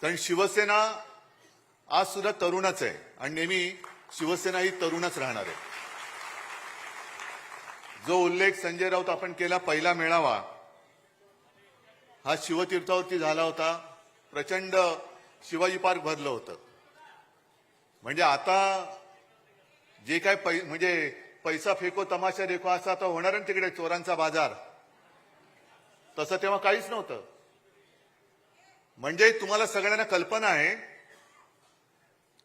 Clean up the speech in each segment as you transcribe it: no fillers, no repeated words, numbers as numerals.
कारण शिवसेना आज सुद्धा तरुणच आहे आणि नेहमी शिवसेना ही तरुणच राहणार आहे. जो उल्लेख संजय राऊत आपण केला, पहिला मेळावा हा शिवतीर्थावरती झाला होता. प्रचंड शिवाजी पार्क भरलं होतं. म्हणजे आता जे काय म्हणजे पैसा फेको तमाशा देखो असा आता होणार ना तिकडे चोरांचा बाजार, तसं तेव्हा काहीच नव्हतं. म्हणजे तुम्हाला सगळ्यांना कल्पना आहे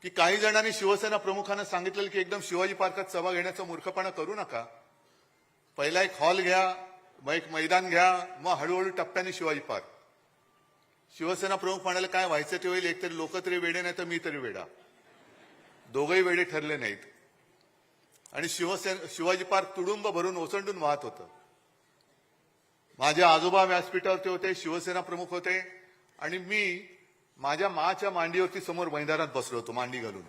की काही जणांनी शिवसेना प्रमुखांना सांगितलेलं की एकदम शिवाजी पार्कात सभा घेण्याचा मूर्खपणा करू नका. पहिला एक हॉल घ्या, मग एक मैदान घ्या, मग हळूहळू टप्प्याने शिवाजी पार्क. शिवसेना प्रमुख म्हणाले काय व्हायचं ते होईल, एकतरी लोक तरी वेडे नाही तर मी तरी वेडा. दोघंही वेडे ठरले नाहीत आणि शिवाजी पार्क तुडुंब भरून ओसंडून वाहत होतं. माझे आजोबा व्यासपीठावरती होते, शिवसेना प्रमुख होते आणि मी माझ्या माच्या मांडीवरती समोर मैदानात बसलो होतो, मांडी घालून.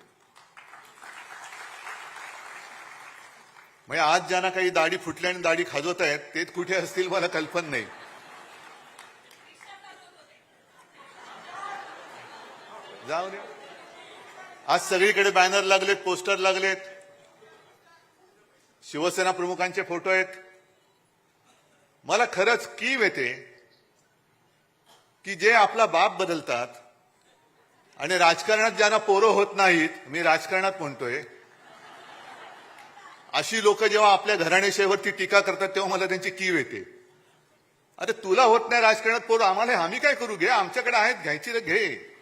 म्हणजे आज ज्यांना काही दाढी फुटल्या आणि दाढी खाजवत आहेत ते कुठे असतील मला कल्पना नाही. जाऊ दे. आज सगळीकडे बॅनर लागलेत, पोस्टर लागलेत, शिवसेना प्रमुखांचे फोटो आहेत. मला खरंच कीव येते की जे आपला बाप बदलतात आणि राजकारणात ज्यांना पोरं होत नाहीत, मी राजकारणात म्हणतोय, अशी लोक जेव्हा आपल्या घराणेशाहीवरती टीका करतात तेव्हा मला त्यांची कीव येते. अरे तुला होत नाही राजकारणात पोरं, आम्हाला आम्ही काय करू, घे, आमच्याकडे आहेत, घ्यायची तर घे.